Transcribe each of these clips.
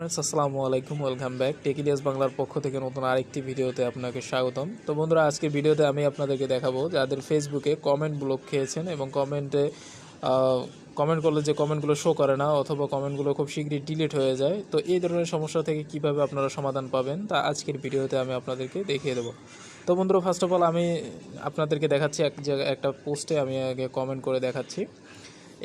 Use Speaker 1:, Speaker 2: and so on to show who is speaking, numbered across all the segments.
Speaker 1: Friends আসসালামু আলাইকুম welcome back টেকিলিয়াস বাংলার পক্ষ থেকে নতুন আরেকটি ভিডিওতে আপনাকে স্বাগতম। তো বন্ধুরা আজকের ভিডিওতে আমি আপনাদেরকে দেখাবো যাদের ফেসবুকে কমেন্ট ব্লক খেয়েছেন এবং কমেন্টে কমেন্ট করলে যে কমেন্টগুলো শো করে না অথবা কমেন্টগুলো খুব শীঘ্রই ডিলিট হয়ে যায়, তো এই ধরনের সমস্যা থেকে কিভাবে আপনারা সমাধান পাবেন তা আজকের ভিডিওতে আমি আপনাদেরকে দেখিয়ে দেবো। তো বন্ধুরা ফার্স্ট অফ অল আমি আপনাদেরকে দেখাচ্ছি একটা পোস্টে আমি আগে কমেন্ট করে দেখাচ্ছি।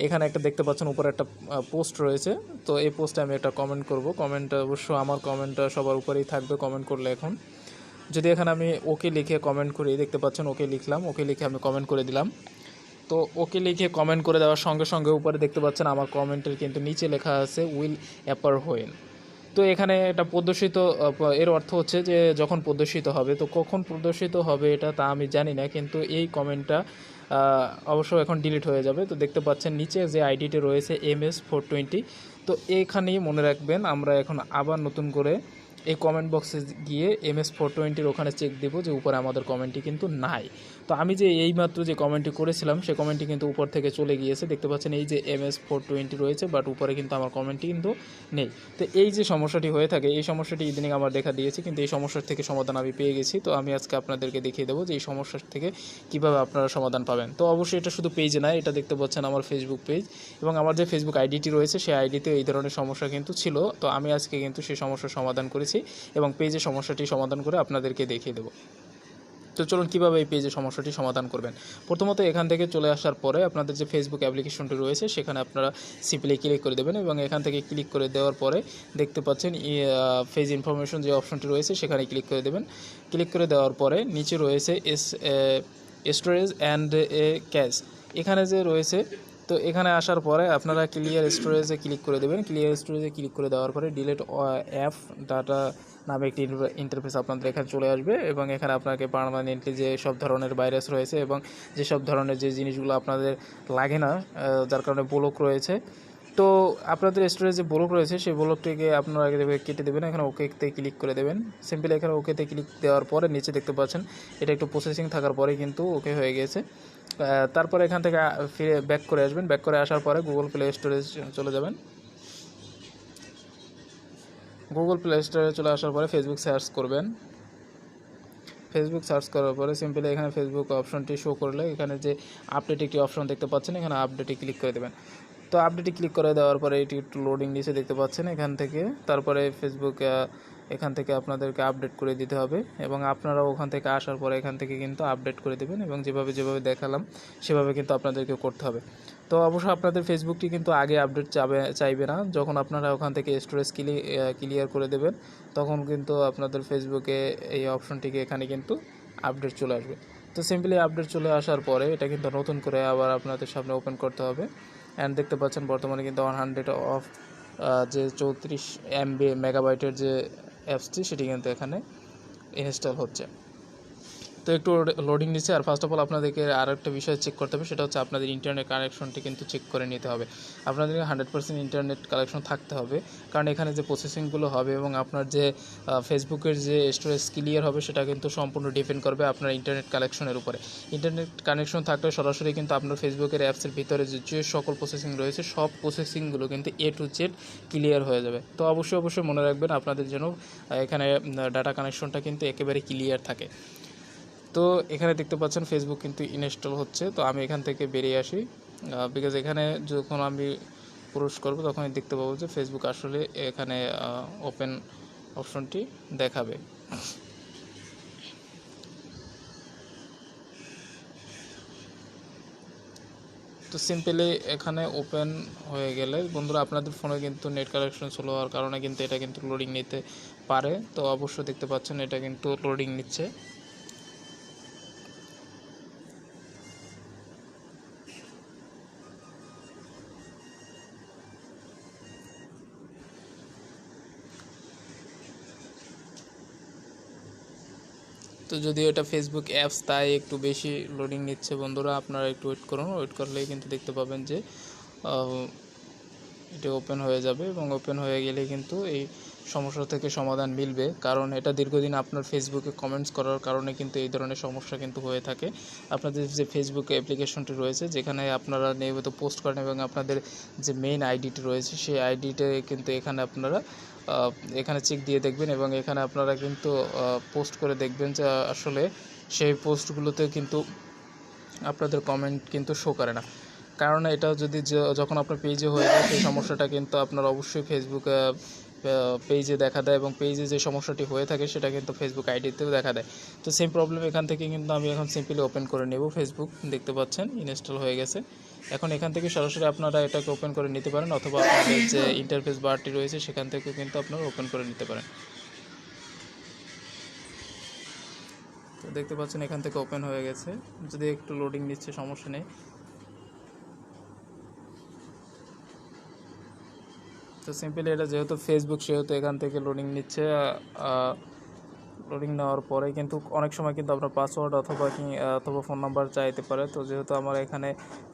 Speaker 1: এখানে একটা দেখতে পাচ্ছেন উপরে একটা পোস্ট রয়েছে, তো এই পোস্টে আমি একটা কমেন্ট করব। কমেন্টটা অবশ্য আমার কমেন্টটা সবার উপরেই থাকবে কমেন্ট করলে। এখন যদি এখানে আমি ওকে লিখে কমেন্ট করি, দেখতে পাচ্ছেন ওকে লিখলাম, ওকে লিখে আমি কমেন্ট করে দিলাম। তো ওকে লিখে কমেন্ট করে দেওয়ার সঙ্গে সঙ্গে উপরে দেখতে পাচ্ছেন আমার কমেন্টের কিন্তু নিচে লেখা আছে উইল অ্যাপার হোয়েন। তো এখানে এটা প্রদর্শিত, এর অর্থ হচ্ছে যে যখন প্রদর্শিত হবে, তো কখন প্রদর্শিত হবে এটা তা আমি জানি না, কিন্তু এই কমেন্টটা অবশ্য এখন ডিলিট হয়ে যাবে। তো দেখতে পাচ্ছেন নিচে যে আইডিটি রয়েছে MS420, তো এইখানেই মনে রাখবেন আমরা এখন আবার নতুন করে এই কমেন্ট বক্সে গিয়ে MS420 ওখানে চেক দেবো যে উপরে আমাদের কমেন্টটি কিন্তু নাই। তো আমি যে এইমাত্র যে কমেন্টটি করেছিলাম সে কমেন্টটি কিন্তু উপর থেকে চলে গিয়েছে, দেখতে পাচ্ছেন এই যে MS420 রয়েছে, বাট উপরে কিন্তু আমার কমেন্টটি কিন্তু নেই। তো এই যে সমস্যাটি হয়ে থাকে, এই সমস্যাটি ইদানিং আমার দেখা দিয়েছে, কিন্তু এই সমস্যার থেকে সমাধান আমি পেয়ে গেছি। তো আমি আজকে আপনাদেরকে দেখিয়ে দেবো যে এই সমস্যার থেকে কীভাবে আপনারা সমাধান পাবেন। তো অবশ্যই এটা শুধু পেজে নয়, এটা দেখতে পাচ্ছেন আমার ফেসবুক পেজ এবং আমার যে ফেসবুক আইডিটি রয়েছে সেই আইডিতে এই ধরনের সমস্যা কিন্তু ছিল। তো আমি আজকে কিন্তু সেই সমস্যার সমাধান করেছি এবং পেজের সমস্যাটি সমাধান করে আপনাদেরকে দেখিয়ে দেবো। তো চলুন কীভাবে এই পেজের সমস্যাটি সমাধান করবেন। প্রথমত এখান থেকে চলে আসার পরে আপনাদের যে ফেসবুক অ্যাপ্লিকেশনটি রয়েছে সেখানে আপনারা সিম্পলি ক্লিক করে দেবেন এবং এখান থেকে ক্লিক করে দেওয়ার পরে দেখতে পাচ্ছেন পেজ ইনফরমেশন যে অপশনটি রয়েছে সেখানে ক্লিক করে দেবেন। ক্লিক করে দেওয়ার পরে নিচে রয়েছে স্টোরেজ অ্যান্ড ক্যাশ, এখানে যে রয়েছে, তো এখানে আসার পরে আপনারা ক্লিয়ার স্টোরেজে ক্লিক করে দেবেন। ক্লিয়ার স্টোরেজে ক্লিক করে দেওয়ার পরে ডিলিট অ্যাপ ডাটা নামে একটি ইন্টারফেস আপনাদের এখানে চলে আসবে এবং এখানে আপনাকে পার্মানেন্টলি যে সব ধরনের ভাইরাস রয়েছে এবং যেসব ধরনের যে জিনিসগুলো আপনাদের লাগে না যার কারণে ব্লক রয়েছে, তো আপনাদের স্টোরেজে ব্লক রয়েছে সেই ব্লকটিকে আপনারা আগে কেটে দেবেন। এখানে ওকেতে ক্লিক করে দেবেন। সিম্পলি এখানে ওকেতে ক্লিক দেওয়ার পরে নিচে দেখতে পাচ্ছেন এটা একটু প্রসেসিং থাকার পরে কিন্তু ওকে হয়ে গেছে। তারপরে এখান থেকে ফিরে ব্যাক করে আসবেন। ব্যাক করে আসার পরে গুগল প্লে স্টোরেজ চলে যাবেন। গুগল প্লে স্টোরে চলে আসার পরে ফেসবুক সার্চ করবেন। ফেসবুক সার্চ করার পরে সিম্পলি এখানে ফেসবুক অপশনটি শো করলে এখানে যে আপডেট একটি অপশন দেখতে পাচ্ছেন, এখানে আপডেটে ক্লিক করে দেবেন। তো আপডেটে ক্লিক করে দেওয়ার পরে এটি একটু লোডিং নিচে দেখতে পাচ্ছেন এখান থেকে। তারপরে ফেসবুক এখান থেকে আপনাদেরকে আপডেট করে দিতে হবে এবং আপনারাও ওখান থেকে আসার পরে এখান থেকে কিন্তু আপডেট করে দেবেন এবং যেভাবে দেখালাম সেভাবে কিন্তু আপনাদেরকে করতে হবে। তো অবশ্যই আপনাদের ফেসবুকটি কিন্তু আগে আপডেট চাইবে না। যখন আপনারা ওখান থেকে স্টোরেজ ক্লিয়ার করে দেবেন তখন কিন্তু আপনাদের ফেসবুকে এই অপশনটিকে এখানে কিন্তু আপডেট চলে আসবে। তো সিম্পলি আপডেট চলে আসার পরে এটা কিন্তু নতুন করে আবার আপনাদের সামনে ওপেন করতে হবে। অ্যান্ড দেখতে পাচ্ছেন বর্তমানে কিন্তু 100 অফ যে 34 MB মেগাবাইটের যে অ্যাপসটি সেটি কিন্তু এখানে ইনস্টল হচ্ছে। তো একটু লোডিং নিচ্ছে। আর ফার্স্ট অফ অল আপনাদেরকে আর একটা বিষয় চেক করতে হবে, সেটা হচ্ছে আপনাদের ইন্টারনেট কানেকশনটি কিন্তু চেক করে নিতে হবে। আপনাদেরকে 100% ইন্টারনেট কানেকশন থাকতে হবে, কারণ এখানে যে প্রসেসিংগুলো হবে এবং আপনার যে ফেসবুকের যে স্টোরেজ ক্লিয়ার হবে সেটা কিন্তু সম্পূর্ণ ডিপেন্ড করবে আপনার ইন্টারনেট কানেকশনের উপরে। ইন্টারনেট কানেকশন থাকলে সরাসরি কিন্তু আপনার ফেসবুকের অ্যাপসের ভিতরে যে সকল প্রসেসিং রয়েছে সব প্রসেসিংগুলো কিন্তু A to Z ক্লিয়ার হয়ে যাবে। তো অবশ্যই মনে রাখবেন আপনাদের যেন এখানে ডাটা কানেকশনটা কিন্তু একেবারে ক্লিয়ার থাকে। তো এখানে দেখতে পাচ্ছেন ফেসবুক কিন্তু ইনস্টল হচ্ছে। তো আমি এখান থেকে বেরিয়ে আসি, বিকজ এখানে যখন আমি পুশ করব তখনই দেখতে পাবো যে ফেসবুক আসলে এখানে ওপেন অপশনটি দেখাবে। তো সিম্পলি এখানে ওপেন হয়ে গেলে বন্ধুরা আপনাদের ফোনে কিন্তু নেট কানেকশন স্লো হওয়ার কারণে কিন্তু এটা কিন্তু লোডিং নিতে পারে। তো অবশ্যই দেখতে পাচ্ছেন এটা কিন্তু লোডিং নিচ্ছে। তো যদিও এটা ফেসবুক অ্যাপস তাই একটু বেশি লোডিং নিচ্ছে বন্ধুরা, আপনারা একটু ওয়েট করুন। ওয়েট করলেই কিন্তু দেখতে পাবেন যে এটি ওপেন হয়ে যাবে এবং ওপেন হয়ে গেলে কিন্তু এই সমস্যা থেকে সমাধান মিলবে, কারণ এটা দীর্ঘদিন আপনার ফেসবুকে কমেন্টস করার কারণে কিন্তু এই ধরনের সমস্যা কিন্তু হয়ে থাকে। আপনাদের যে ফেসবুক অ্যাপ্লিকেশনটি রয়েছে যেখানে আপনারা নিয়মিত পোস্ট করেন এবং আপনাদের যে মেইন আইডিটি রয়েছে সেই আইডিতে কিন্তু এখানে আপনারা এখানে চেক দিয়ে দেখবেন এবং এখানে আপনারা কিন্তু পোস্ট করে দেখবেন যে আসলে সেই পোস্টগুলোতে কিন্তু আপনাদের কমেন্ট কিন্তু শো করে না। কারণ এটা যদি যখন আপনার পেজে হয়ে যায় সেই সমস্যাটা কিন্তু আপনার অবশ্যই ফেসবুক পেজে দেখা দেয় এবং পেজে যে সমস্যাটি হয়ে থাকে সেটা কিন্তু ফেসবুক আইডিতেও দেখা দেয়। তো সেম প্রবলেম এখান থেকে কিন্তু আমি এখন সিম্পলি ওপেন করে নেব। ফেসবুক দেখতে পাচ্ছেন ইনস্টল হয়ে গেছে। এখন এখান থেকে সরাসরি আপনারা এটাকে ওপেন করে নিতে পারেন অথবা আপনাদের যে ইন্টারফেস বারটি রয়েছে সেখান থেকে কিন্তু আপনারা ওপেন করে নিতে পারেন। তো দেখতে পাচ্ছেন এখান থেকে ওপেন হয়ে গেছে, যদি একটু লোডিং নিচ্ছে সমস্যা নেই। তো সিম্পলি এটা যেহেতু ফেসবুক সেহেতু এখান থেকে লোডিং নিচ্ছে। লোডিং নেওয়ার পরে কিন্তু অনেক সময় কিন্তু আপনার পাসওয়ার্ড অথবা ফোন নাম্বার চাইতে পারে। তো যেহেতু আমার এখানে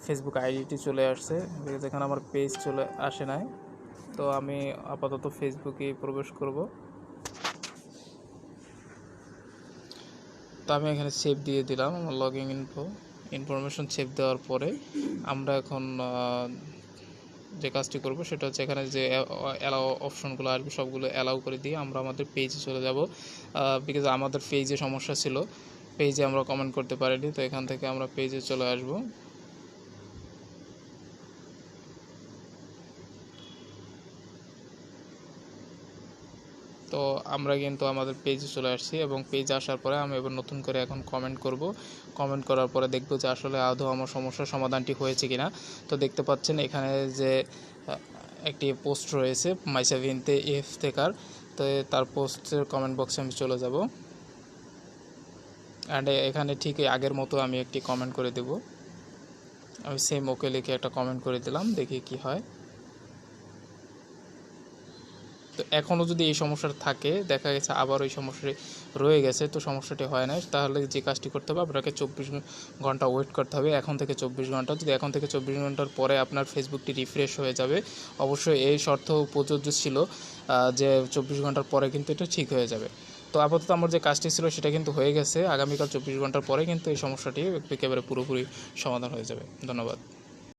Speaker 1: ফেসবুক আইডিটি চলে আসছে, যেখানে আমার পেজ চলে আসে নাই, তো আমি আপাতত ফেসবুকেই প্রবেশ করব। তো আমি এখানে সেভ দিয়ে দিলাম আমার লগইন ইনফরমেশন সেভ দেওয়ার পরে আমরা এখন যে কাজটি করব সেটা হচ্ছে এখানে যে অ্যালাউ অপশনগুলো আসবে সবগুলো অ্যালাউ করে দিয়ে আমরা আমাদের পেজে চলে যাব। বিকজ আমাদের পেজে সমস্যা ছিল, পেজে আমরা কমেন্ট করতে পারিনি। তো এখান থেকে আমরা পেজে চলে আসব। তো আমরা কিন্তু আমাদের পেজে চলে আসছি এবং পেজে আসার পরে আমি এবার নতুন করে এখন কমেন্ট করব। কমেন্ট করার পরে দেখব যে আসলে আদৌ আমার সমস্যার সমাধানটি হয়েছে কিনা। তো দেখতে পাচ্ছেন এখানে যে একটি পোস্ট রয়েছে মাইসাভিনতে এফ থেকার, তো তার পোস্টের কমেন্ট বক্সে আমি চলে যাব অ্যান্ড এখানে ঠিক আগের মতো আমি একটি কমেন্ট করে দেব। আমি সেম ওকে লিখে একটা কমেন্ট করে দিলাম, দেখি কি হয়। তো এখনও যদি এই সমস্যাটা থাকে, দেখা গেছে আবার ওই সমস্যাটি রয়ে গেছে, তো সমস্যাটি হয় না, তাহলে যে কাজটি করতে হবে আপনাকে 24 ঘন্টা ওয়েট করতে হবে। এখন থেকে 24 ঘন্টা, যদি এখন থেকে 24 ঘন্টার পরে আপনার ফেসবুকটি রিফ্রেশ হয়ে যাবে। অবশ্যই এই শর্ত প্রযোজ্য ছিল যে 24 ঘন্টার পরে কিন্তু এটা ঠিক হয়ে যাবে। তো আপাতত আমার যে কাজটি ছিল সেটা কিন্তু হয়ে গেছে। আগামীকাল 24 ঘন্টার পরে কিন্তু এই সমস্যাটি একেবারে পুরোপুরি সমাধান হয়ে যাবে। ধন্যবাদ।